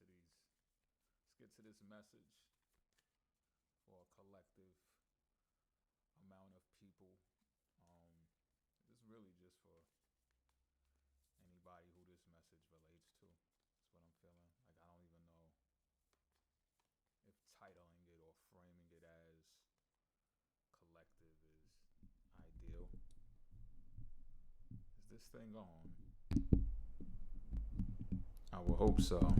Let's get to this message for a collective amount of people. It's really just for anybody who this message relates to. That's what I'm feeling. Like, I don't even know if titling it or framing it as collective is ideal. Is this thing on? I will hope so.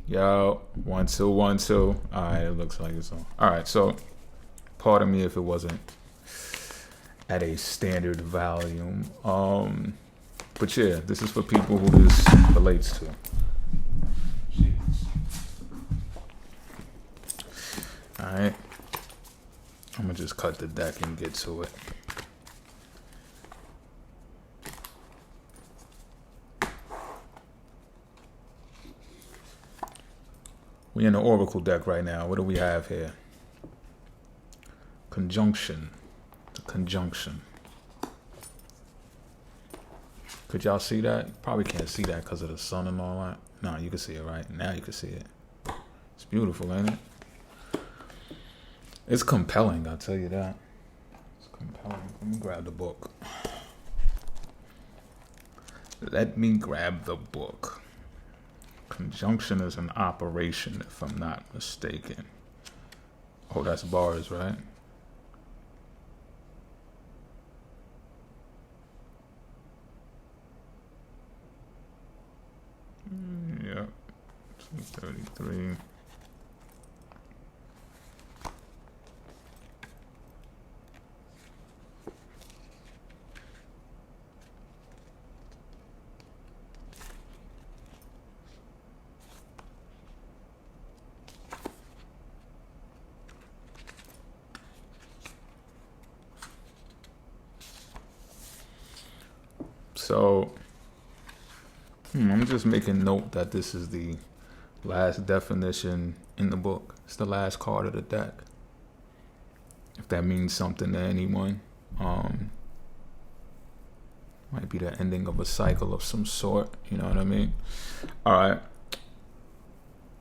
Yo, 1 2 1 2. All right, it looks like it's on. All right, so pardon me if it wasn't at a standard volume. But yeah, this is for people who this relates to. All right, I'm gonna just cut the deck and get to it. We're in the Oracle deck right now. What do we have here? Conjunction. The conjunction. Could y'all see that? Probably can't see that because of the sun and all that. No, you can see it, right? Now you can see it. It's beautiful, ain't it? It's compelling, I'll tell you that. It's compelling. Let me grab the book. Let me grab the book. Conjunction is an operation, if I'm not mistaken. Oh, that's bars, right? Yep. 233. So, I'm just making note that this is the last definition in the book. It's the last card of the deck. If that means something to anyone, might be the ending of a cycle of some sort. You know what I mean? All right.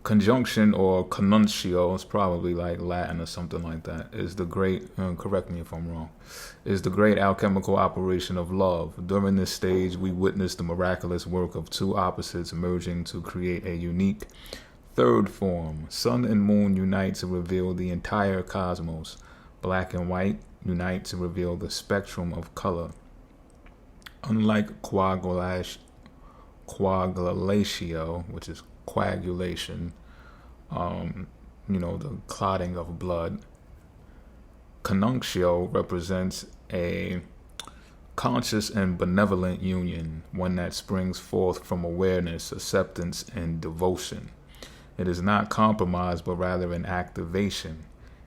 Conjunction or connuntio, is probably like Latin or something like that, is the great, correct me if I'm wrong, is the great alchemical operation of love. During this stage, we witness the miraculous work of two opposites merging to create a unique third form. Sun and moon unite to reveal the entire cosmos. Black and white unite to reveal the spectrum of color. Unlike coagulatio, which is coagulation, the clotting of blood, connuntio represents a conscious and benevolent union, one that springs forth from awareness, acceptance, and devotion. It is not compromise, but rather an activation,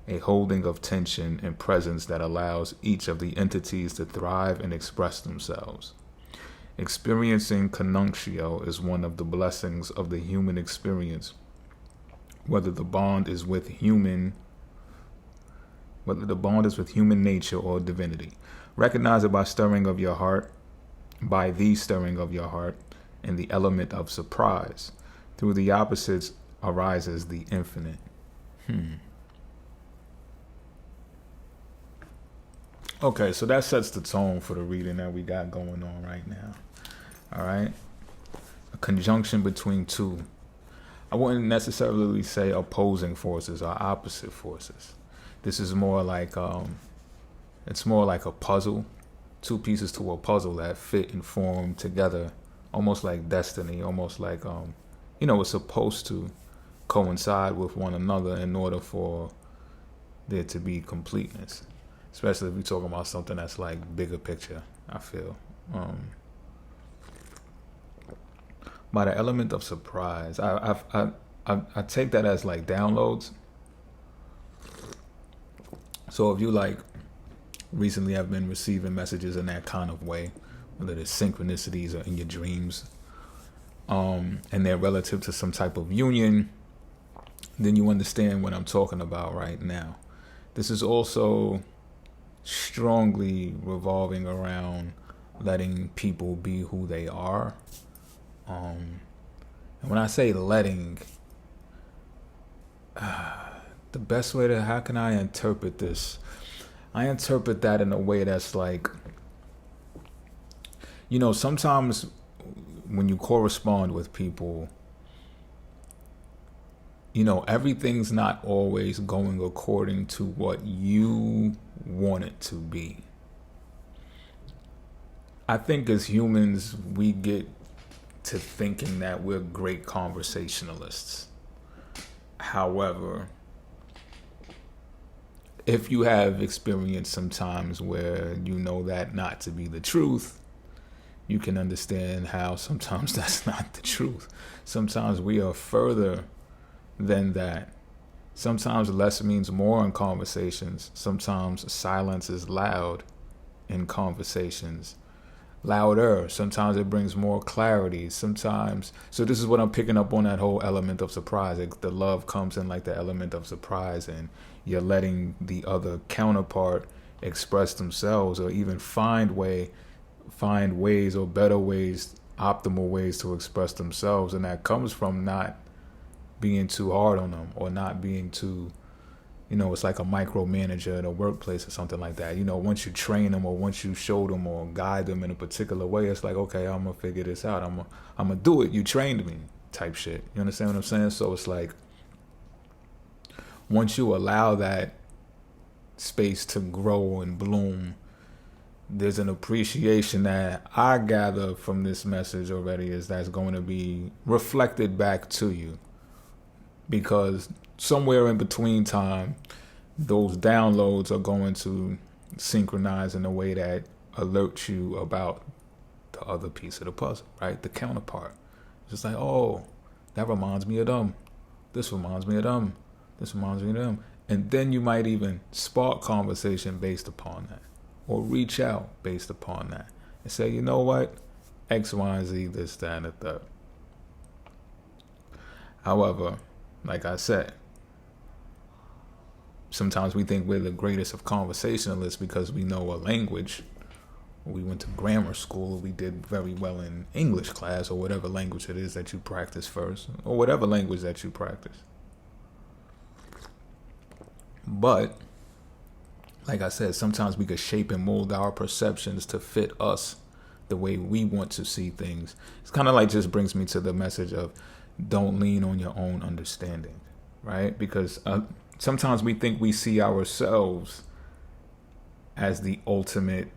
a holding of tension and presence that allows each of the entities to thrive and express themselves. Experiencing connuntio is one of the blessings of the human experience, whether the bond is with human nature or divinity. Recognize it by the stirring of your heart, and the element of surprise. Through the opposites arises the infinite. Okay, so that sets the tone for the reading that we got going on right now. All right? A conjunction between two. I wouldn't necessarily say opposing forces or opposite forces. This is more like it's more like a puzzle, two pieces to a puzzle that fit and form together, almost like destiny, almost like it's supposed to coincide with one another in order for there to be completeness. Especially if we're talking about something that's like bigger picture, I feel. By the element of surprise, I take that as like downloads. So if you like recently have been receiving messages in that kind of way, whether it's synchronicities or in your dreams, and they're relative to some type of union, then you understand what I'm talking about right now. This is also strongly revolving around letting people be who they are. And when I say letting, the best way to, how can I interpret this? I interpret that in a way that's like, sometimes when you correspond with people, everything's not always going according to what you want it to be. I think as humans, we get to thinking that we're great conversationalists. However, if you have experienced some times where you know that not to be the truth, you can understand how sometimes that's not the truth. Sometimes we are further than that. Sometimes less means more in conversations. Sometimes silence is loud in conversations. Louder. Sometimes it brings more clarity. Sometimes. So this is what I'm picking up on, that whole element of surprise. Like the love comes in like the element of surprise, and you're letting the other counterpart express themselves, or even find ways or better ways, optimal ways to express themselves. And that comes from not being too hard on them, or not being too, it's like a micromanager in a workplace or something like that. Once you train them, or once you show them or guide them in a particular way, it's like, okay, I'm gonna figure this out. I'm gonna do it. You trained me, type shit. You understand what I'm saying? So it's like, once you allow that space to grow and bloom, there's an appreciation that I gather from this message already, is that's going to be reflected back to you. Because somewhere in between time, those downloads are going to synchronize in a way that alerts you about the other piece of the puzzle, right? The counterpart. It's just like, oh, that reminds me of them. This reminds me of them. This reminds me of them. And then you might even spark conversation based upon that, or reach out based upon that, and say, you know what? X, Y, and Z, this, that, and the third. However, like I said, sometimes we think we're the greatest of conversationalists because we know a language. We went to grammar school, we did very well in English class, or whatever language it is that you practice first, or whatever language that you practice. But, like I said, sometimes we could shape and mold our perceptions to fit us the way we want to see things. It's kind of like, just brings me to the message of, don't lean on your own understanding, right? Because sometimes we think we see ourselves as the ultimate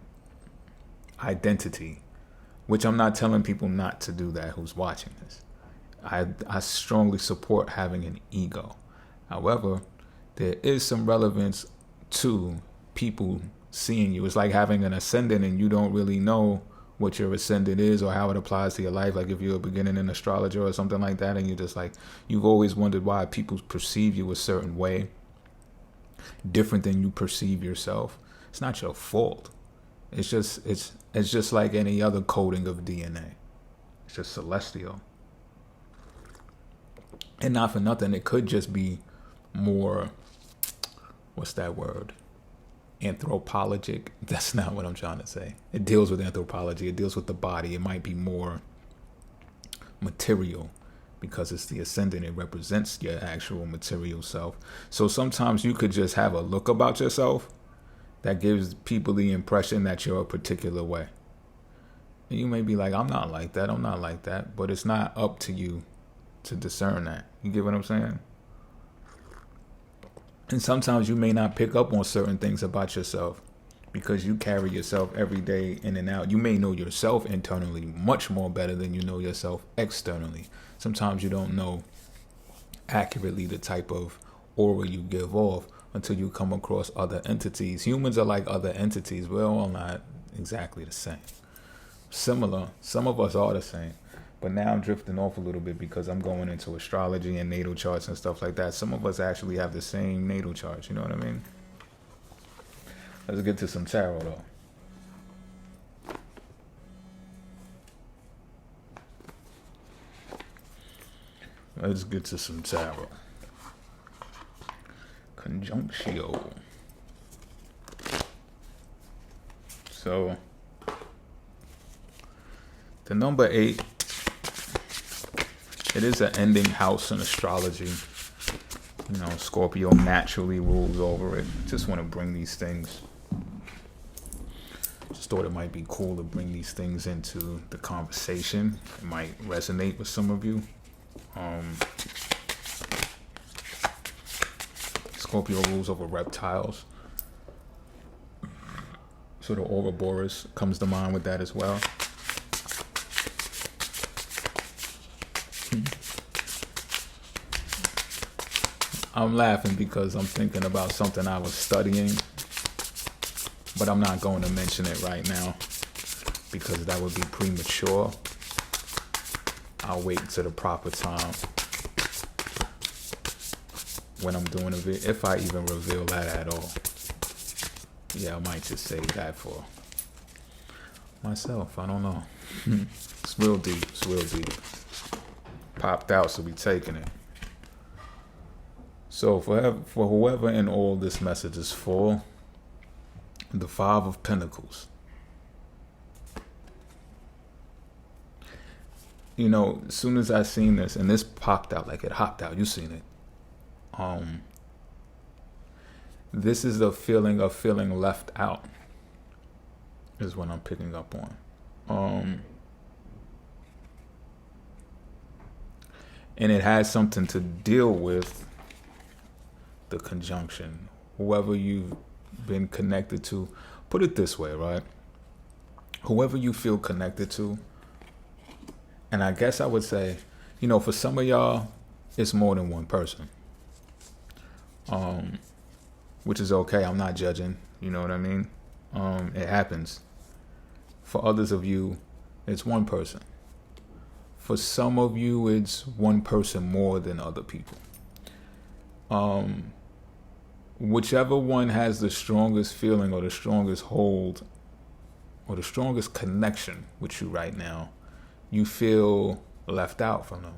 identity, which I'm not telling people not to do that who's watching this. I strongly support having an ego. However, there is some relevance to people seeing you. It's like having an ascendant and you don't really know what your ascendant is or how it applies to your life. Like if you're a beginning in astrology or something like that, and you're just like, you've always wondered why people perceive you a certain way, different than you perceive yourself. It's not your fault. It's just like any other coding of DNA. It's just celestial. And not for nothing, it could just be more, what's that word? Anthropologic. That's not what I'm trying to say. It deals with anthropology. It deals with the body. It might be more material because it's the ascendant. It represents your actual material self. So sometimes you could just have a look about yourself that gives people the impression that you're a particular way. And you may be like, I'm not like that. I'm not like that. But it's not up to you to discern that. You get what I'm saying? And sometimes you may not pick up on certain things about yourself because you carry yourself every day in and out. You may know yourself internally much more better than you know yourself externally. Sometimes you don't know accurately the type of aura you give off until you come across other entities. Humans are like other entities. We're all not exactly the same. Similar. Some of us are the same. But now I'm drifting off a little bit because I'm going into astrology and natal charts and stuff like that. Some of us actually have the same natal charts, you know what I mean? Let's get to some tarot though. Let's get to some tarot. Conjunctio. So, the number 8, it is an ending house in astrology. Scorpio naturally rules over it. Just want to bring these things. Just thought it might be cool to bring these things into the conversation. It might resonate with some of you. Scorpio rules over reptiles. So the Ouroboros comes to mind with that as well. I'm laughing because I'm thinking about something I was studying, but I'm not going to mention it right now because that would be premature. I'll wait till the proper time when I'm doing a video, if I even reveal that at all. Yeah, I might just save that for myself. I don't know. It's real deep. It's real deep. Popped out, so we taking it. So for whoever in all this message is for, the Five of Pentacles. As soon as I seen this, and this popped out, like it hopped out, you seen it. This is the feeling of feeling left out, is what I'm picking up on. And it has something to deal with the conjunction. Whoever you've been connected to, put it this way, right? Whoever you feel connected to, and I guess I would say, for some of y'all, it's more than one person. Which is okay. I'm not judging. You know what I mean? It happens. For others of you, it's one person. For some of you, it's one person more than other people. Whichever one has the strongest feeling or the strongest hold or the strongest connection with you right now, you feel left out from them.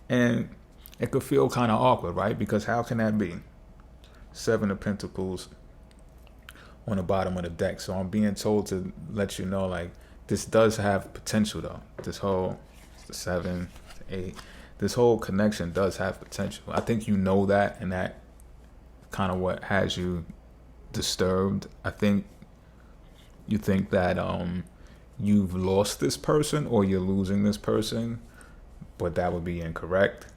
And it could feel kind of awkward, right? Because how can that be? Seven of Pentacles on the bottom of the deck. So I'm being told to let you know, like, this does have potential, though. This whole, the 7, the 8, this whole connection does have potential. I think you know that, and that kind of what has you disturbed. I think you think that you've lost this person or you're losing this person, but that would be incorrect.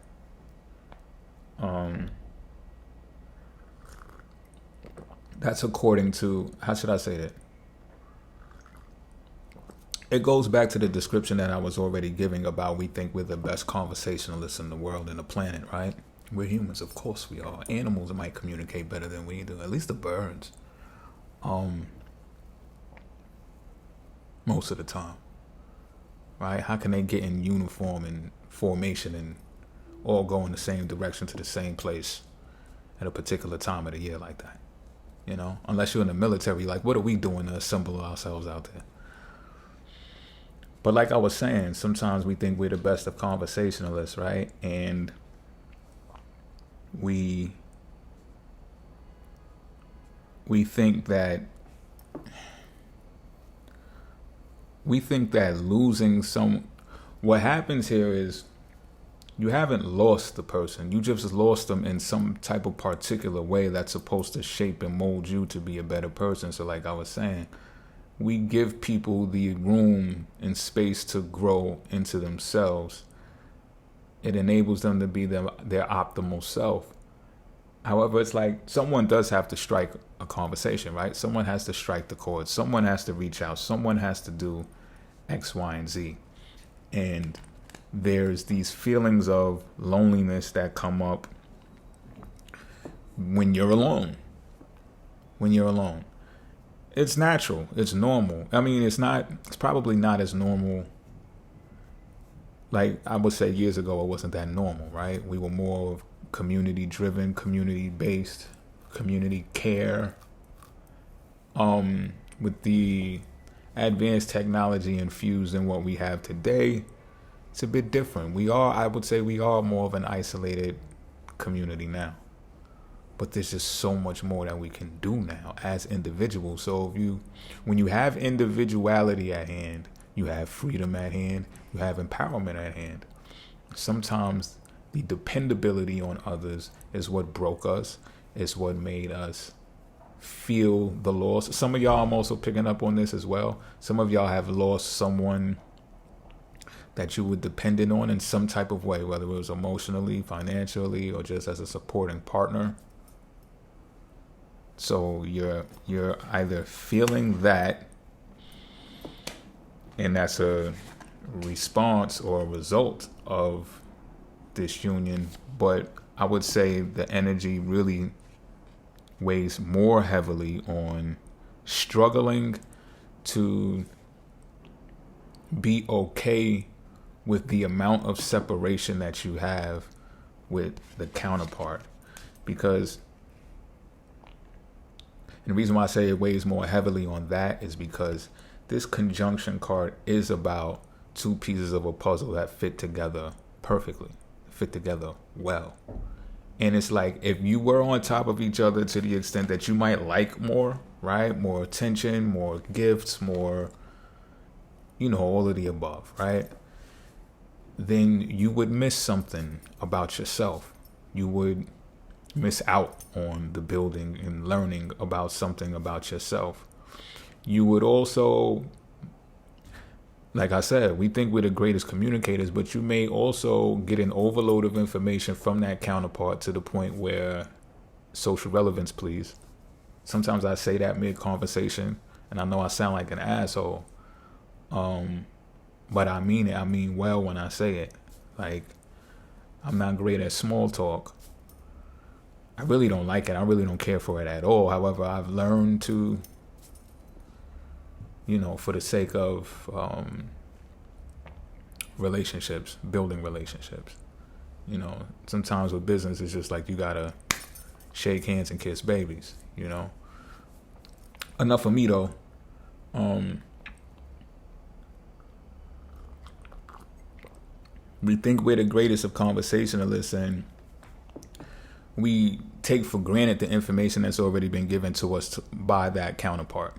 That's according to, how should I say that? It goes back to the description that I was already giving about we think we're the best conversationalists in the world and the planet, right? We're humans, of course we are. Animals might communicate better than we do, at least the birds. Most of the time, right? How can they get in uniform and formation and all go in the same direction to the same place at a particular time of the year like that? Unless you're in the military, like, what are we doing to assemble ourselves out there? But like I was saying, sometimes we think we're the best of conversationalists, right? And we think that losing what happens here is you haven't lost the person. You just lost them in some type of particular way that's supposed to shape and mold you to be a better person. So like I was saying, we give people the room and space to grow into themselves. It enables them to be their optimal self. However, it's like someone does have to strike a conversation, right? Someone has to strike the chord. Someone has to reach out. Someone has to do X, Y, and Z. And there's these feelings of loneliness that come up when you're alone. It's natural. It's normal. I mean, it's probably not as normal. Like I would say years ago, it wasn't that normal, right? We were more of community driven, community based, community care. With the advanced technology infused in what we have today, it's a bit different. I would say we are more of an isolated community now. But there's just so much more that we can do now as individuals. So when you have individuality at hand, you have freedom at hand, you have empowerment at hand. Sometimes The dependability on others is what broke us, is what made us feel the loss. Some of y'all, I'm also picking up on this as well. Some of y'all have lost someone that you were dependent on in some type of way, whether it was emotionally, financially, or just as a supporting partner. So you're either feeling that, and that's a response or a result of this union, but I would say the energy really weighs more heavily on struggling to be okay with the amount of separation that you have with the counterpart. Because, and the reason why I say it weighs more heavily on that is because this conjunction card is about two pieces of a puzzle that fit together perfectly, fit together well. And it's like, if you were on top of each other to the extent that you might like more, right? More attention, more gifts, more, all of the above, right? Then you would miss something about yourself. You would miss out on the building and learning about something about yourself. You would also, like I said, we think we're the greatest communicators, but you may also get an overload of information from that counterpart to the point where, social relevance, please. Sometimes I say that mid-conversation, and I know I sound like an asshole. But I mean it. I mean well when I say it. Like, I'm not great at small talk. I really don't like it. I really don't care for it at all. However, I've learned to, for the sake of relationships, building relationships. Sometimes with business, it's just like you gotta shake hands and kiss babies. Enough of me though. We think we're the greatest of conversationalists, and we take for granted the information that's already been given to us by that counterpart.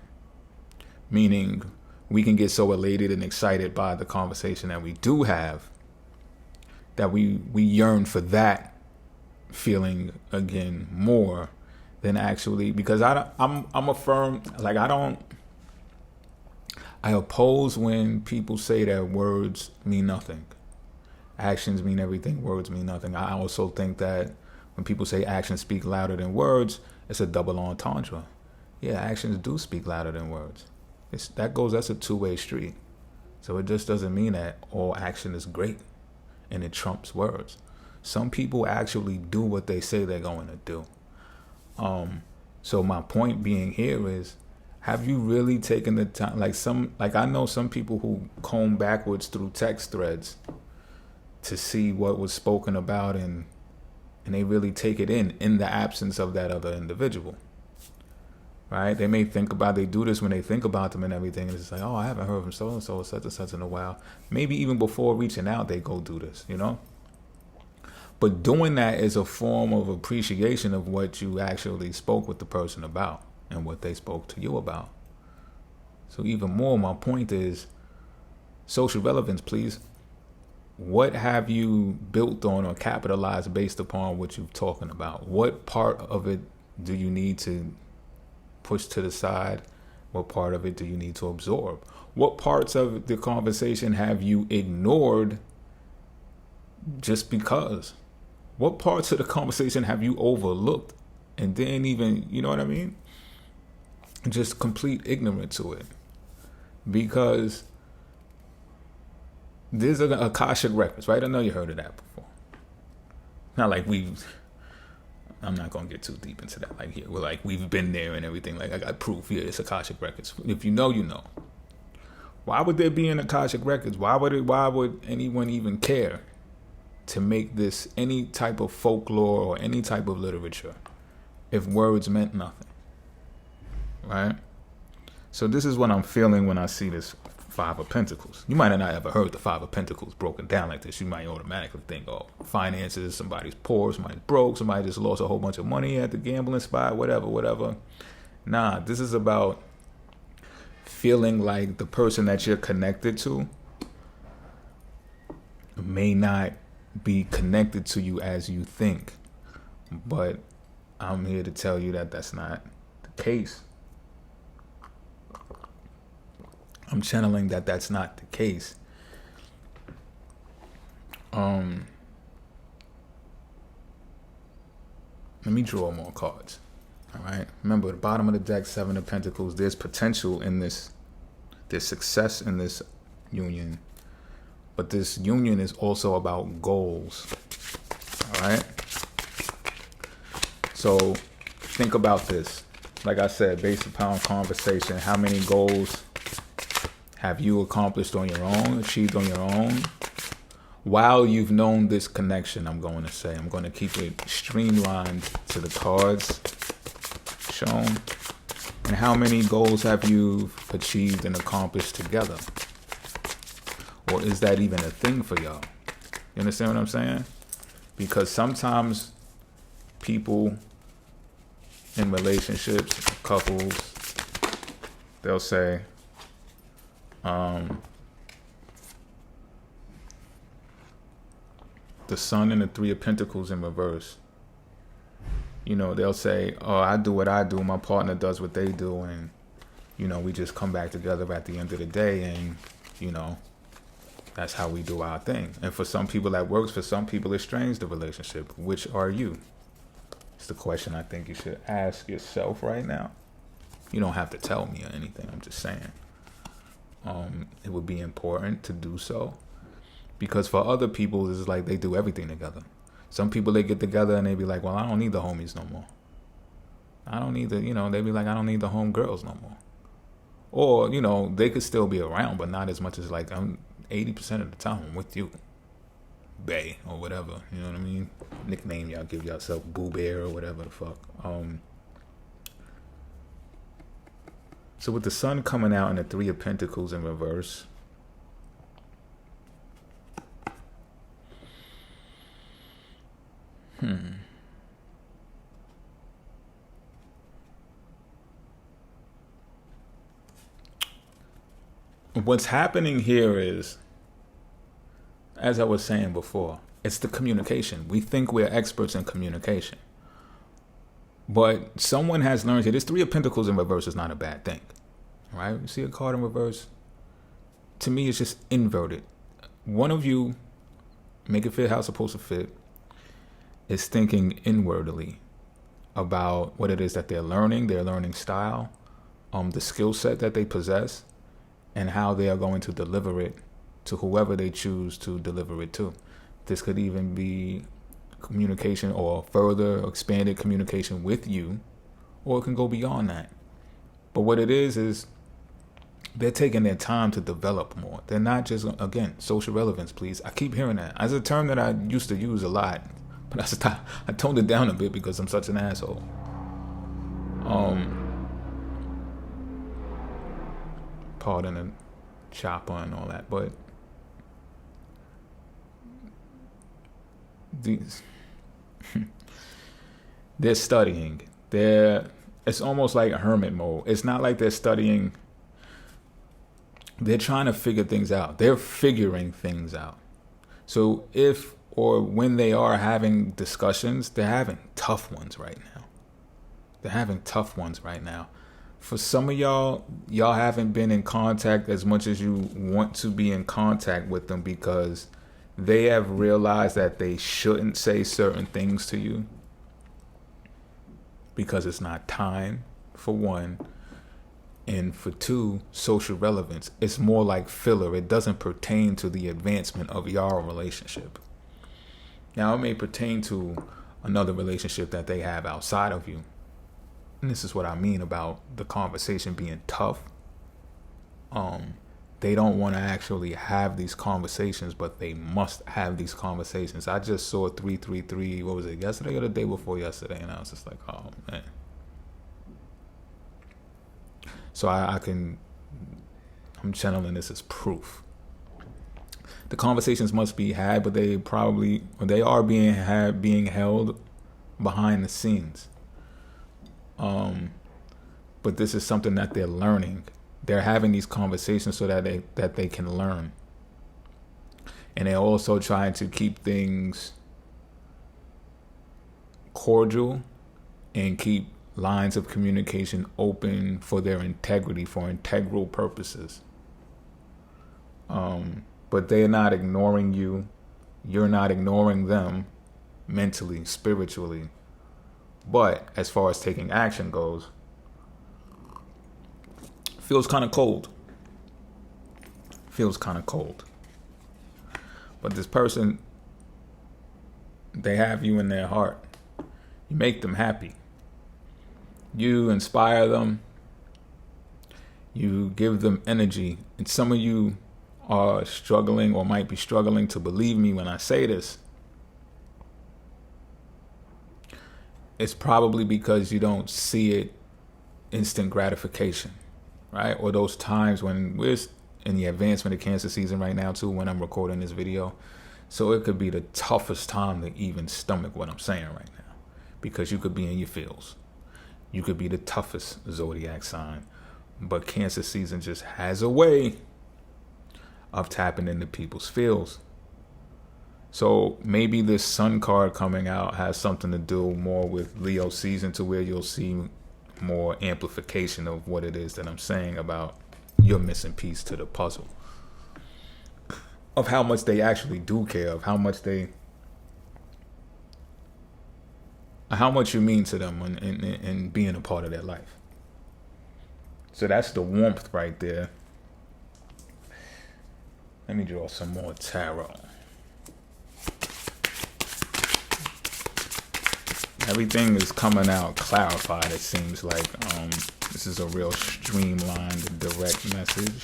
Meaning, we can get so elated and excited by the conversation that we do have that we yearn for that feeling again more than actually, because I'm a firm, like I oppose when people say that words mean nothing. Actions mean everything, words mean nothing. I also think that when people say actions speak louder than words, it's a double entendre. Yeah, actions do speak louder than words. That's a two-way street. So it just doesn't mean that all action is great and it trumps words. Some people actually do what they say they're going to do. So my point being here is, have you really taken the time? Like I know some people who comb backwards through text threads to see what was spoken about, and they really take it in the absence of that other individual. Right? They may they do this when they think about them and everything, and it's like, oh, I haven't heard from so-and-so or such and such in a while. Maybe even before reaching out, they go do this, But doing that is a form of appreciation of what you actually spoke with the person about and what they spoke to you about. So even more, my point is, social relevance, please. What have you built on or capitalized based upon what you're talking about? What part of it do you need to push to the side? What part of it do you need to absorb? What parts of the conversation have you ignored just because? What parts of the conversation have you overlooked and didn't even, you know what I mean? Just complete ignorance to it. Because these are the Akashic records, right? I know you heard of that before. Not like I'm not going to get too deep into that. Like, here, we've been there and everything. Like, I got proof. Yeah, it's Akashic records. If you know, you know. Why would there be an Akashic records? Why would anyone even care to make this any type of folklore or any type of literature if words meant nothing? Right? So this is what I'm feeling when I see this Five of Pentacles. You might have not ever heard the Five of Pentacles broken down like this. You might automatically think, oh, finances, somebody's poor, somebody's broke, somebody just lost a whole bunch of money at the gambling spot, whatever. Nah, this is about feeling like the person that you're connected to may not be connected to you as you think. But I'm here to tell you that that's not the case. I'm channeling that that's not the case. Let me draw more cards. All right. Remember, the bottom of the deck, Seven of Pentacles. There's potential in this. There's success in this union. But this union is also about goals. All right. So think about this. Like I said, based upon conversation, how many goals have you accomplished on your own, achieved on your own? While you've known this connection, I'm going to say, I'm going to keep it streamlined to the cards shown. And how many goals have you achieved and accomplished together? Or is that even a thing for y'all? You understand what I'm saying? Because sometimes people in relationships, couples, they'll say, the Sun and the Three of Pentacles in reverse. You know, they'll say, oh, I do what I do, my partner does what they do, and, you know, we just come back together at the end of the day, and, you know, that's how we do our thing. And for some people that works, for some people it strains the relationship. Which are you? It's the question I think you should ask yourself right now. You don't have to tell me or anything, I'm just saying. It would be important to do so. Because for other people, it's like they do everything together. Some people, they get together and they be like, well, I don't need the homies no more. I don't need the, you know, they be like, I don't need the homegirls no more. Or, you know, they could still be around, but not as much as like, I'm 80% of the time I'm with you. Bae, or whatever, you know what I mean? Nickname y'all give yourself, Boo Bear or whatever the fuck. So with the Sun coming out and the Three of Pentacles in reverse, what's happening here is, as I was saying before, it's the communication. We think we're experts in communication. But someone has learned here, this Three of Pentacles in reverse is not a bad thing. Right? You see a card in reverse? To me, it's just inverted. One of you, make it fit how it's supposed to fit, is thinking inwardly about what it is that they're learning, their learning style, the skill set that they possess, and how they are going to deliver it to whoever they choose to deliver it to. This could even be communication or further expanded communication with you, or it can go beyond that. But what it is they're taking their time to develop more. They're not just, again, social relevance, please. I keep hearing that. As a term that I used to use a lot, but I toned it down a bit because I'm such an asshole. Pardon the chopper and all that, but these they're studying. It's almost like a hermit mode. It's not like they're studying. They're trying to figure things out. They're figuring things out. So if or when they are having discussions, they're having tough ones right now. For some of y'all haven't been in contact as much as you want to be in contact with them because they have realized that they shouldn't say certain things to you because it's not time, for one. And for two, social relevance. It's more like filler. It doesn't pertain to the advancement of your relationship. Now, it may pertain to another relationship that they have outside of you. And this is what I mean about the conversation being tough. They don't want to actually have these conversations, but they must have these conversations. I just saw 333, what was it, yesterday or the day before yesterday? And I was just like, oh, man. So I'm channeling this as proof. The conversations must be had, but they are being held behind the scenes. But this is something that they're learning. They're having these conversations so that they can learn. And they're also trying to keep things cordial and keep lines of communication open for their integrity, for integral purposes. But they're not ignoring you. You're not ignoring them mentally, spiritually. But as far as taking action goes, feels kind of cold. Feels kind of cold. But this person, they have you in their heart. You make them happy. You inspire them. You give them energy. And some of you are struggling or might be struggling to believe me when I say this. It's probably because you don't see it instant gratification, right? Or those times when we're in the advancement of Cancer season right now too, when I'm recording this video. So it could be the toughest time to even stomach what I'm saying right now, because you could be in your feels. You could be the toughest zodiac sign, but Cancer season just has a way of tapping into people's feels. So maybe this Sun card coming out has something to do more with Leo season, to where you'll see more amplification of what it is that I'm saying about your missing piece to the puzzle, of how much they actually do care, of how much you mean to them and being a part of their life. So that's the warmth right there. Let me draw some more tarot. Everything is coming out clarified, it seems like. This is a real streamlined, direct message.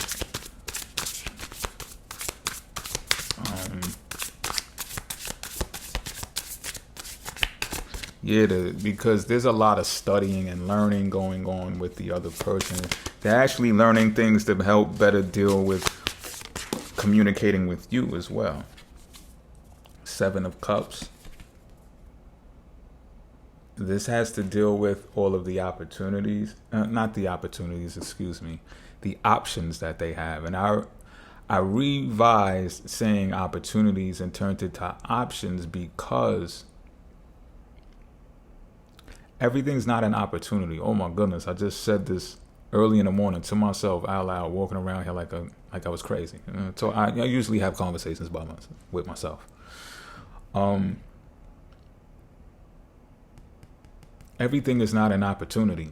Because there's a lot of studying and learning going on with the other person. They're actually learning things to help better deal with communicating with you as well. 7 of Cups. This has to deal with all of the opportunities, the options that they have. And I revised saying opportunities and turned it to options, because everything's not an opportunity. Oh my goodness, I just said this early in the morning to myself out loud, walking around here like I was crazy. So I usually have conversations with myself. Everything is not an opportunity.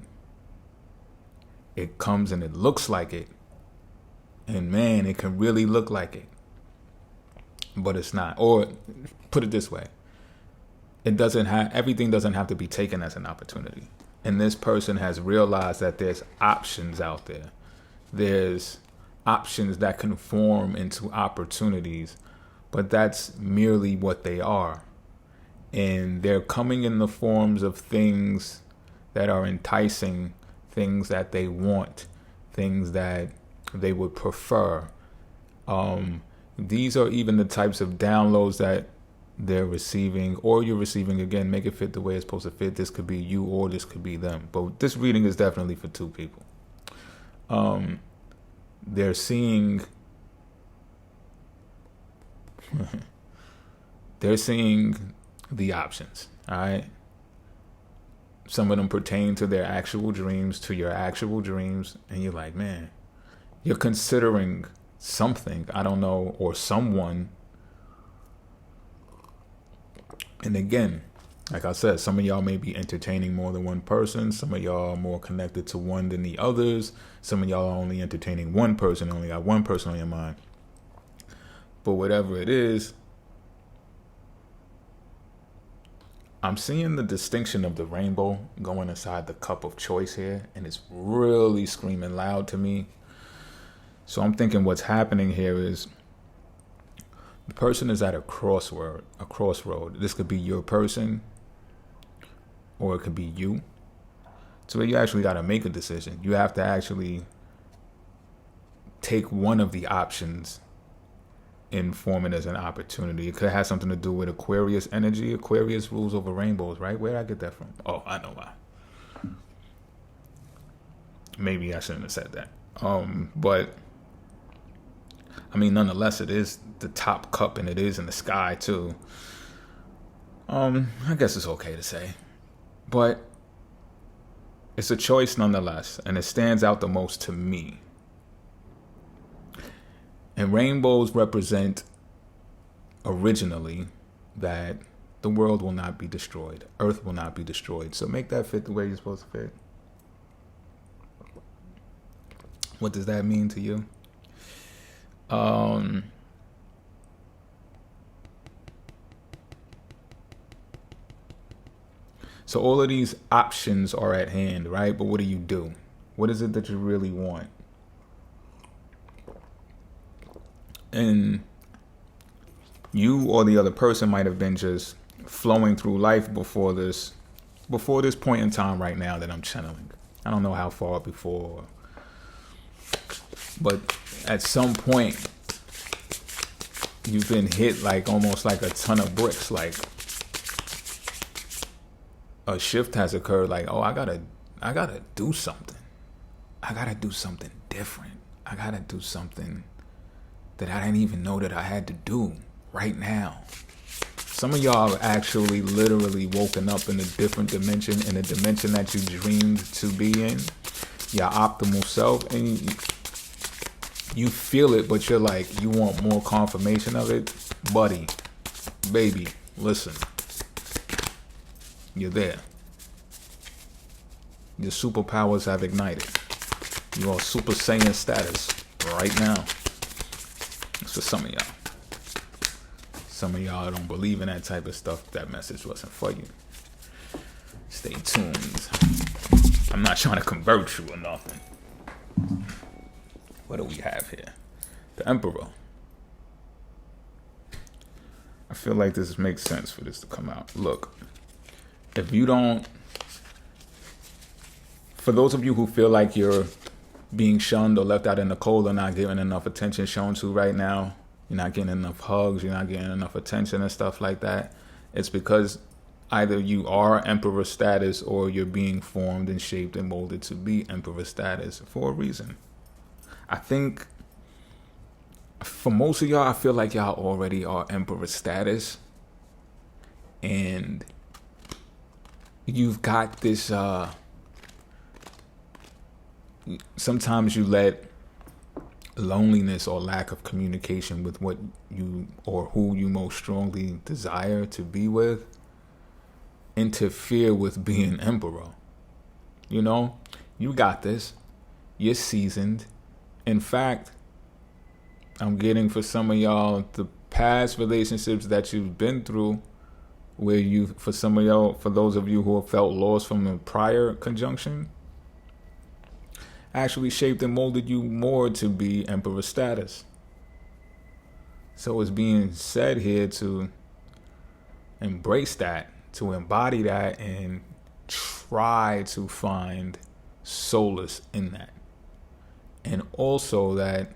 It comes and it looks like it. And man, it can really look like it. But it's not. Or put it this way. Everything doesn't have to be taken as an opportunity. And this person has realized that there's options out there. There's options that can form into opportunities, but that's merely what they are. And they're coming in the forms of things that are enticing, things that they want, things that they would prefer. These are even the types of downloads that they're receiving, or you're receiving. Again, make it fit the way it's supposed to fit. This could be you, or this could be them. But this reading is definitely for 2 people. They're seeing the options, all right? Some of them pertain to their actual dreams, to your actual dreams, and you're like, man, you're considering something, I don't know, or someone. And again, like I said, some of y'all may be entertaining more than one person. Some of y'all are more connected to one than the others. Some of y'all are only entertaining one person, only got one person on your mind. But whatever it is, I'm seeing the distinction of the rainbow going inside the cup of choice here, and it's really screaming loud to me. So I'm thinking what's happening here is the person is at a crossroad. This could be your person, or it could be you. So you actually got to make a decision. You have to actually take one of the options and form it as an opportunity. It could have something to do with Aquarius energy. Aquarius rules over rainbows, right? Where did I get that from? Oh, I know why. Maybe I shouldn't have said that. But I mean, nonetheless, it is the top cup, and it is in the sky too. I guess it's okay to say, but it's a choice nonetheless, and it stands out the most to me. And rainbows represent originally that the world will not be destroyed. Earth will not be destroyed. So make that fit the way you're supposed to fit. What does that mean to you? So all of these options are at hand, right? But what do? What is it that you really want? And you or the other person might have been just flowing through life before this point in time right now that I'm channeling. I don't know how far before, but at some point you've been hit like almost like a ton of bricks. Like a shift has occurred. Like, oh, I gotta do something. I gotta do something different. I gotta do something that I didn't even know that I had to do right now. Some of y'all have actually literally woken up in a different dimension, in a dimension that you dreamed to be in, your optimal self, and you feel it, but you're like, you want more confirmation of it. Buddy, baby, listen. You're there. Your superpowers have ignited. You are Super Saiyan status right now. It's for some of y'all. Some of y'all don't believe in that type of stuff. That message wasn't for you. Stay tuned. I'm not trying to convert you or nothing. What do we have here? The Emperor. I feel like this makes sense for this to come out. Look, if you don't, for those of you who feel like you're being shunned or left out in the cold or not getting enough attention shown to right now, you're not getting enough hugs, you're not getting enough attention and stuff like that, it's because either you are emperor status or you're being formed and shaped and molded to be emperor status for a reason. I think for most of y'all, I feel like y'all already are emperor status, and you've got this sometimes you let loneliness or lack of communication with what you or who you most strongly desire to be with interfere with being emperor. You know, you got this. You're seasoned. In fact, I'm getting for some of y'all the past relationships that you've been through, where you, for some of y'all, for those of you who have felt lost from a prior conjunction, actually shaped and molded you more to be emperor status. So it's being said here to embrace that, to embody that, and try to find solace in that. And also that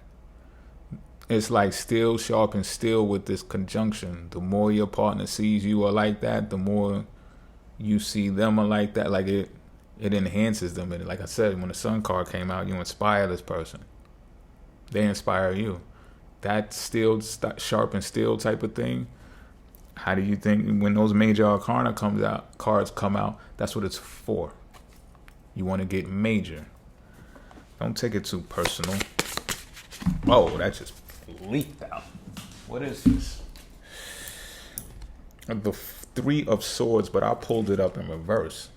it's like steel sharpens steel with this conjunction. The more your partner sees you are like that, the more you see them are like that. Like it enhances them. And like I said, when the Sun card came out, you inspire this person. They inspire you. That steel sharpens steel type of thing. How do you think when those major arcana cards come out, that's what it's for. You want to get major. Don't take it too personal. Oh, that just leaked out. What is this? The Three of Swords, but I pulled it up in reverse.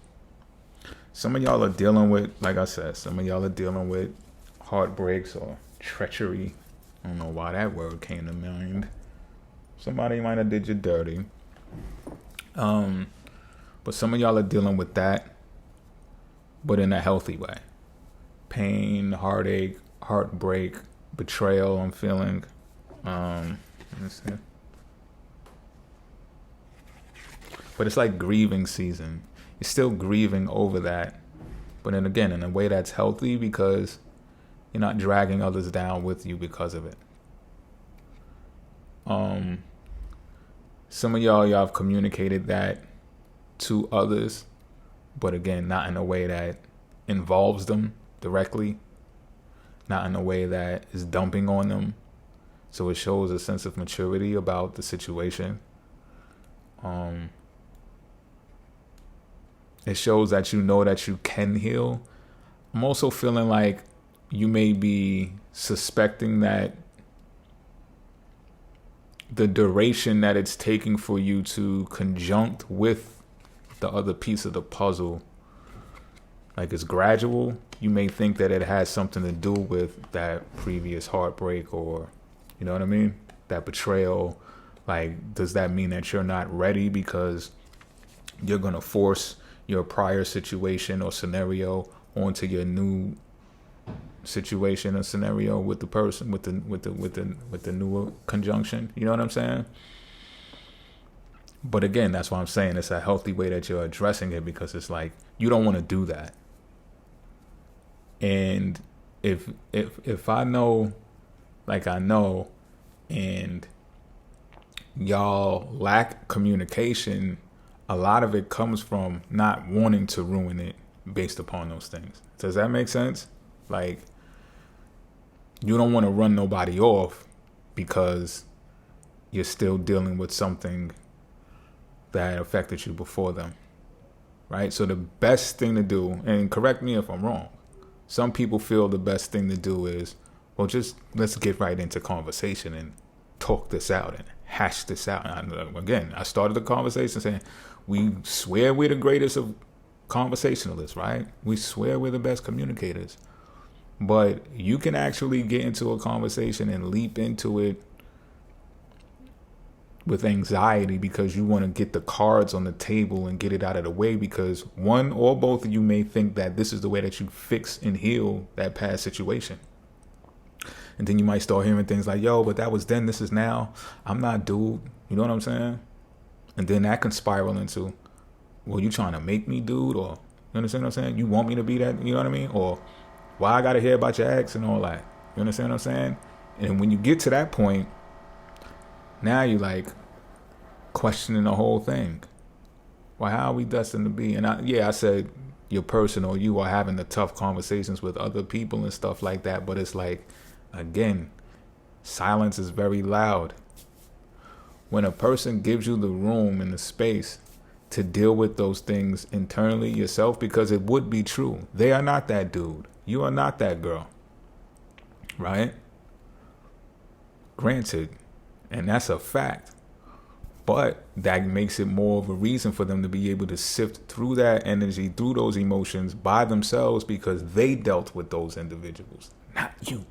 Some of y'all are dealing with, like I said, some of y'all are dealing with heartbreaks or treachery. I don't know why that word came to mind. Somebody might have did you dirty. But some of y'all are dealing with that, but in a healthy way. Pain, heartache, heartbreak, betrayal, I'm feeling. Let's see. But it's like grieving season. You're still grieving over that, but then again, in a way that's healthy because you're not dragging others down with you because of it. Some of y'all have communicated that to others, but again, not in a way that involves them directly, not in a way that is dumping on them, So it shows a sense of maturity about the situation. It shows that you know that you can heal. I'm also feeling like you may be suspecting that the duration that it's taking for you to conjunct with the other piece of the puzzle, like it's gradual. You may think that it has something to do with that previous heartbreak, or, you know what I mean? That betrayal. Like, does that mean that you're not ready because you're going to force your prior situation or scenario onto your new situation or scenario with the person, with the newer conjunction? You know what I'm saying? But again, that's why I'm saying it's a healthy way that you're addressing it, because it's like you don't want to do that. And if I know, like I know, and y'all lack communication, a lot of it comes from not wanting to ruin it based upon those things. Does that make sense? Like, you don't want to run nobody off because you're still dealing with something that affected you before them, right? So the best thing to do, and correct me if I'm wrong, some people feel the best thing to do is, well, just let's get right into conversation and talk this out and hash this out. And again, I started the conversation saying, we swear we're the greatest of conversationalists, right? We swear we're the best communicators. But you can actually get into a conversation and leap into it with anxiety because you want to get the cards on the table and get it out of the way, because one or both of you may think that this is the way that you fix and heal that past situation. And then you might start hearing things like, yo, but that was then, this is now. I'm not dude. You know what I'm saying? And then that can spiral into, well, you trying to make me dude? Or, you understand what I'm saying? You want me to be that? You know what I mean? Or why I got to hear about your ex and all that? You understand what I'm saying? And when you get to that point, now you like questioning the whole thing. Well, how are we destined to be? And I said your person or you are having the tough conversations with other people and stuff like that. But it's like, again, silence is very loud. When a person gives you the room and the space to deal with those things internally yourself, because it would be true. They are not that dude. You are not that girl. Right? Granted. And that's a fact. But that makes it more of a reason for them to be able to sift through that energy, through those emotions by themselves, because they dealt with those individuals, not you.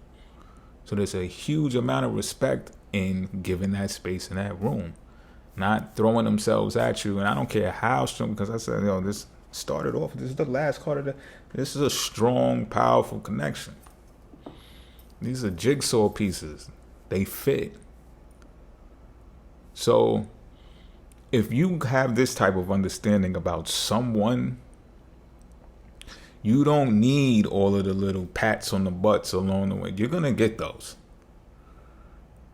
So there's a huge amount of respect in giving that space in that room, not throwing themselves at you. And I don't care how strong, because I said, this started off, this is the last card of this is a strong, powerful connection. These are jigsaw pieces. They fit. So if you have this type of understanding about someone, you don't need all of the little pats on the butts along the way. You're going to get those.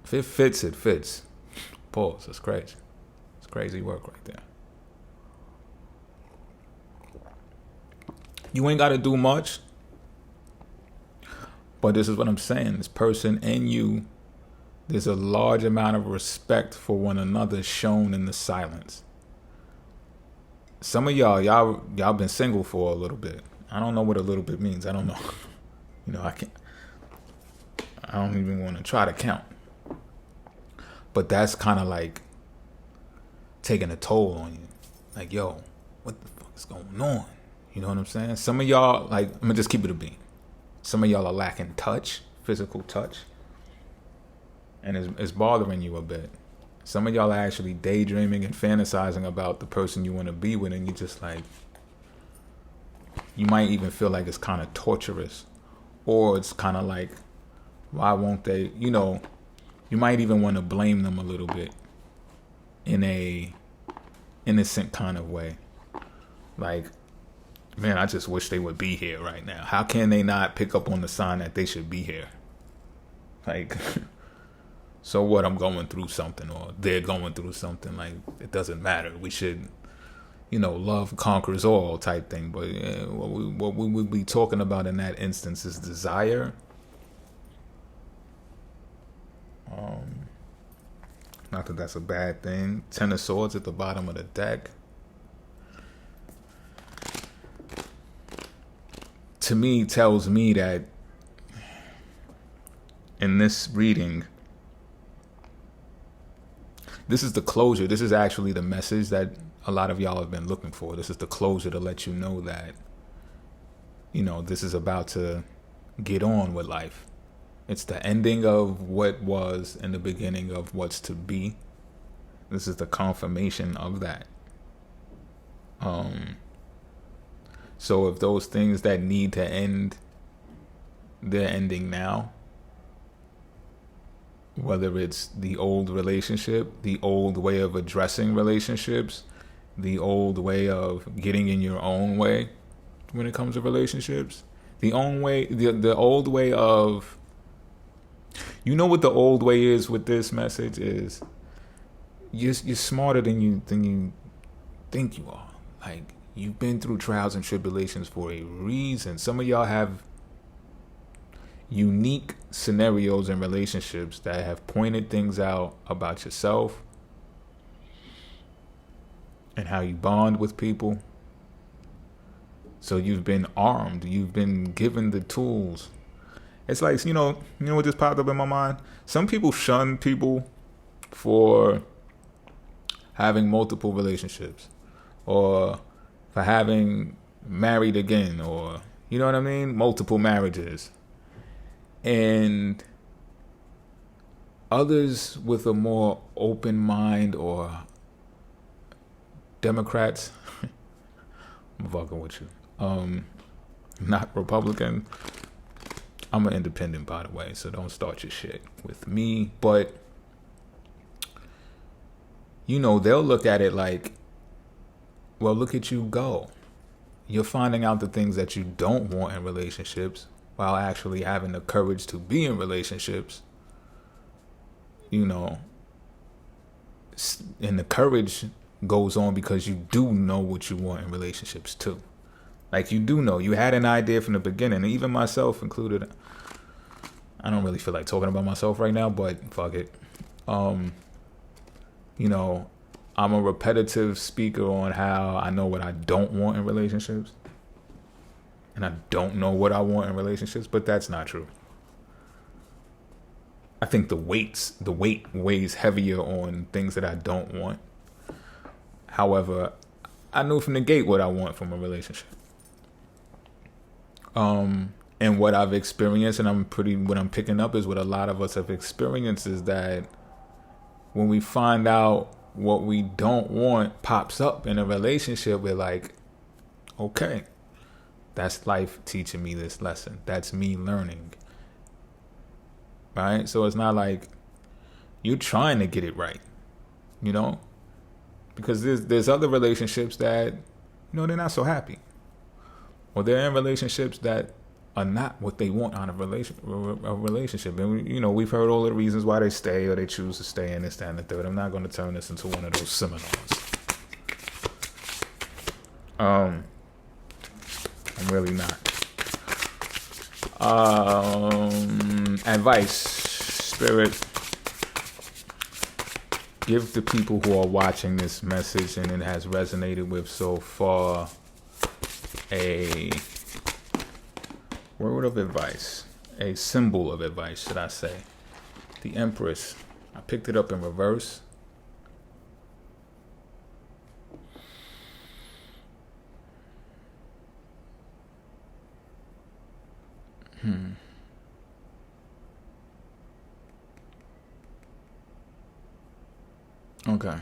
If it fits, it fits. Pause. That's crazy. It's crazy work right there. You ain't got to do much. But this is what I'm saying. This person and you, there's a large amount of respect for one another shown in the silence. Some of y'all been single for a little bit. I don't know what a little bit means. I don't know. I don't even want to try to count. But that's kind of like taking a toll on you. Like, yo, what the fuck is going on? You know what I'm saying? Some of y'all, like, I'm going to just keep it a beat. Some of y'all are lacking touch, physical touch. And it's bothering you a bit. Some of y'all are actually daydreaming and fantasizing about the person you want to be with, and you just like, you might even feel like it's kind of torturous, or it's kind of like, why won't they? You might even want to blame them a little bit in a innocent kind of way. Like, man, I just wish they would be here right now. How can they not pick up on the sign that they should be here? Like, so what? I'm going through something, or they're going through something. Like, it doesn't matter. We should, love conquers all type thing. But what we would be talking about in that instance is desire. Not that that's a bad thing. 10 of Swords at the bottom of the deck. To me, tells me that in this reading, this is the closure. This is actually the message that a lot of y'all have been looking for. This is the closure to let you know that, you know, this is about to get on with life. It's the ending of what was and the beginning of what's to be. This is the confirmation of that. So if those things that need to end, they're ending now. Whether it's the old relationship, the old way of addressing relationships, the old way of getting in your own way when it comes to relationships, the old way of, you know what the old way is with this message is, you're smarter than you think you are. Like, you've been through trials and tribulations for a reason. Some of y'all have unique scenarios and relationships that have pointed things out about yourself and how you bond with people. So you've been armed. You've been given the tools. It's like, you know what just popped up in my mind? Some people shun people for having multiple relationships, or for having married again, or, you know what I mean? Multiple marriages. And others with a more open mind, or Democrats, I'm fucking with you. Not Republican. I'm an independent, by the way, so don't start your shit with me. But, you know, they'll look at it like, well, look at you go. You're finding out the things that you don't want in relationships while actually having the courage to be in relationships. You know, and the courage goes on because you do know what you want in relationships too. Like, you do know. You had an idea from the beginning, even myself included. I don't really feel like talking about myself right now, but fuck it. You know, I'm a repetitive speaker on how I know what I don't want in relationships. And I don't know what I want in relationships, but that's not true. I think the weight weighs heavier on things that I don't want. However, I knew from the gate what I want from a relationship. And what I've experienced, and what I'm picking up is what a lot of us have experienced, is that when we find out what we don't want pops up in a relationship, we're like, okay, that's life teaching me this lesson. That's me learning. Right? So it's not like you're trying to get it right, you know? Because there's other relationships that, you know, they're not so happy. Or they're in relationships that are not what they want out of a relationship. And, you know, we've heard all the reasons why they stay or they choose to stay in this, that, and the third. I'm not going to turn this into one of those seminars. I'm really not. Advice, Spirit. Give the people who are watching this message and it has resonated with so far a word of advice, a symbol of advice, should I say. The Empress. I picked it up in reverse. Okay.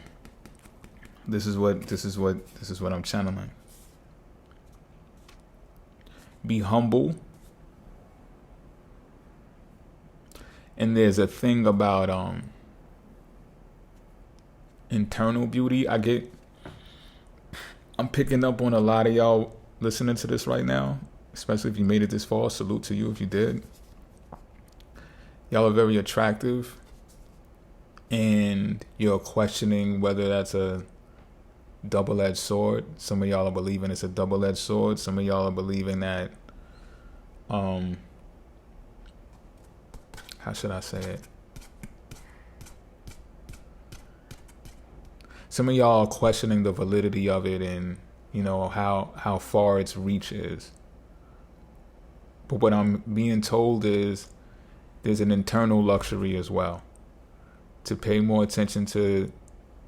This is what I'm channeling. Be humble. And there's a thing about internal beauty. I'm picking up on a lot of y'all listening to this right now, especially if you made it this far. Salute to you if you did. Y'all are very attractive, and you're questioning whether that's a double-edged sword. Some of y'all are believing it's a double-edged sword. Some of y'all are believing that, how should I say it? some of y'all are questioning the validity of it and, you know, how far its reach is. But what I'm being told is there's an internal luxury as well. To pay more attention to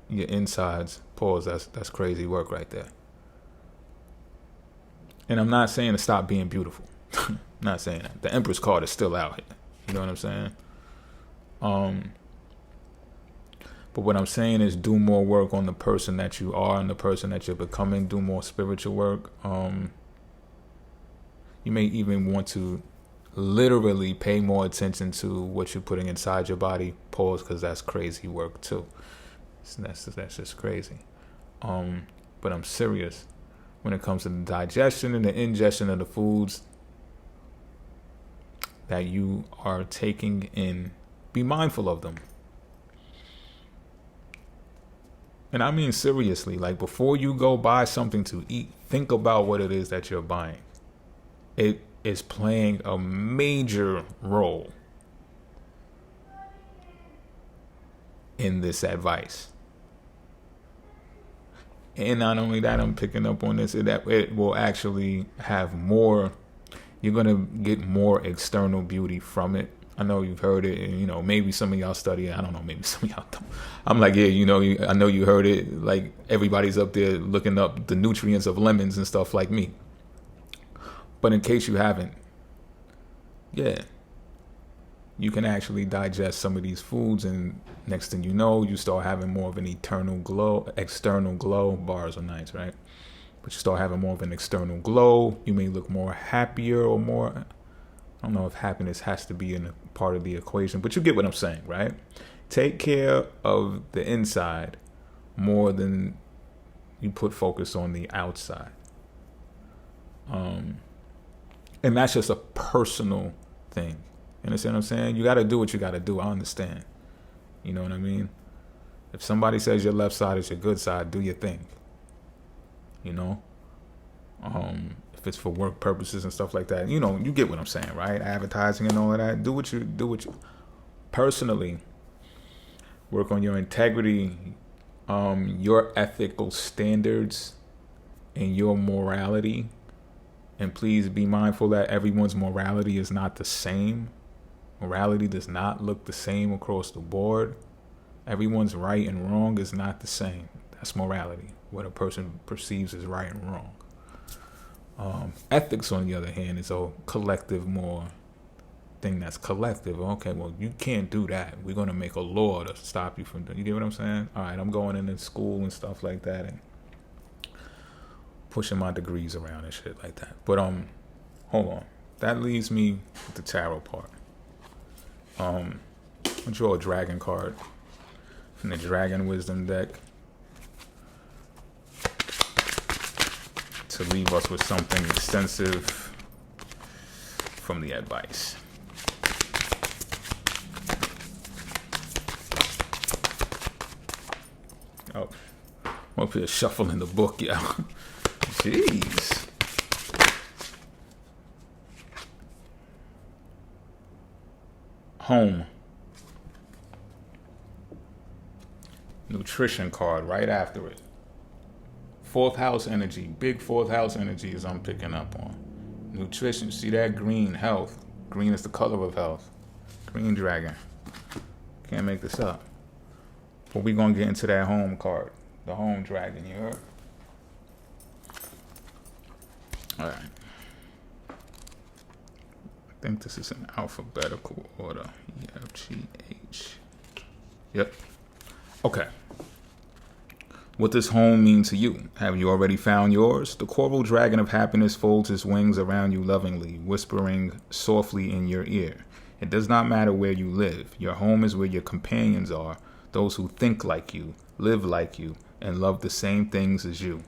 your insides. Pause, that's crazy work right there. And I'm not saying to stop being beautiful. Not saying that. The Empress card is still out here. You know what I'm saying? But what I'm saying is do more work on the person that you are and the person that you're becoming. Do more spiritual work. You may even want to literally pay more attention to what you're putting inside your body. Pause, because that's crazy work too. That's just crazy. But I'm serious. When it comes to the digestion and the ingestion of the foods that you are taking in, be mindful of them. And I mean seriously, like before you go buy something to eat, think about what it is that you're buying. It is playing a major role in this advice. And not only that, I'm picking up on this, that it will actually have more, you're going to get more external beauty from it. I know you've heard it, and, you know, maybe some of y'all study it. I don't know, maybe some of y'all don't. I'm like, yeah, you know, I know you heard it. Like, everybody's up there looking up the nutrients of lemons and stuff like me. But in case you haven't, yeah, you can actually digest some of these foods, and next thing you know, you start having more of an external glow. Bars are nice, right? But you start having more of an external glow. You may look more happier or more, I don't know if happiness has to be in a part of the equation, but you get what I'm saying, right? Take care of the inside more than you put focus on the outside. And that's just a personal thing. You understand what I'm saying? You got to do what you got to do. I understand. You know what I mean? If somebody says your left side is your good side, do your thing. You know? If it's for work purposes and stuff like that, you know, you get what I'm saying, right? Advertising and all of that. Do what you personally work on your integrity, your ethical standards, and your morality. And please be mindful that everyone's morality is not the same. Morality does not look the same across the board. Everyone's right and wrong is not the same. That's morality. What a person perceives as right and wrong. Ethics, on the other hand, is a collective more thing that's collective. Okay, well, you can't do that. We're going to make a law to stop you from doing. You get what I'm saying? All right, I'm going into school and stuff like that and pushing my degrees around and shit like that. But hold on. That leaves me with the tarot part. I'll draw a dragon card from the Dragon Wisdom deck to leave us with something extensive from the advice. Oh, I'm up here shuffling the book, yeah. Jeez. Home. Nutrition card right after it. Fourth house energy. Big fourth house energy is I'm picking up on. Nutrition. See that green? Health. Green is the color of health. Green dragon. Can't make this up. But we're going to get into that home card. The home dragon, you heard? Alright. I think this is in alphabetical order. E-F-G-H. Yep. Okay. What does home mean to you? Have you already found yours? The coral dragon of happiness folds his wings around you lovingly, whispering softly in your ear. It does not matter where you live. Your home is where your companions are, those who think like you, live like you, and love the same things as you.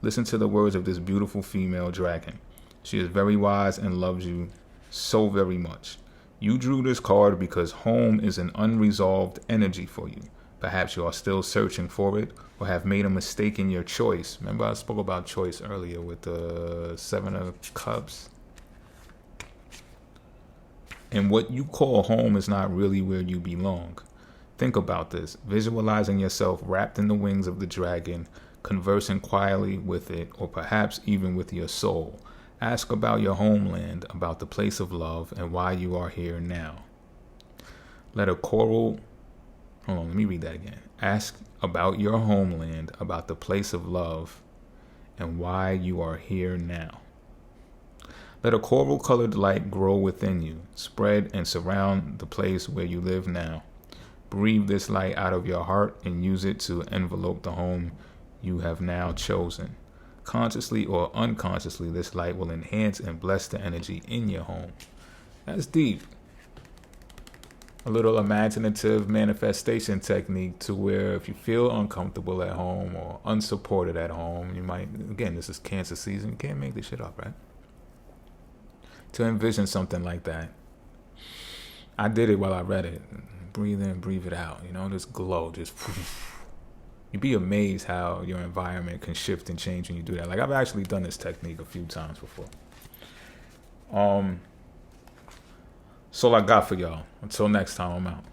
Listen to the words of this beautiful female dragon. She is very wise and loves you so very much. You drew this card because home is an unresolved energy for you. Perhaps you are still searching for it or have made a mistake in your choice. Remember I spoke about choice earlier with the Seven of Cups? And what you call home is not really where you belong. Think about this, visualizing yourself wrapped in the wings of the dragon, conversing quietly with it, or perhaps even with your soul. Ask about your homeland, about the place of love, and why you are here now. Let a choral... Hold on, let me read that again. Ask about your homeland, about the place of love, and why you are here now. Let a coral-colored light grow within you, spread and surround the place where you live now. Breathe this light out of your heart and use it to envelope the home you have now chosen. Consciously or unconsciously, this light will enhance and bless the energy in your home. That's deep. A little imaginative manifestation technique to where if you feel uncomfortable at home or unsupported at home, you might, again, this is Cancer season, you can't make this shit up, right? To envision something like that. I did it while I read it. Breathe in, breathe it out, this glow, just... You'd be amazed how your environment can shift and change when you do that. Like, I've actually done this technique a few times before. That's all I got for y'all. Until next time, I'm out.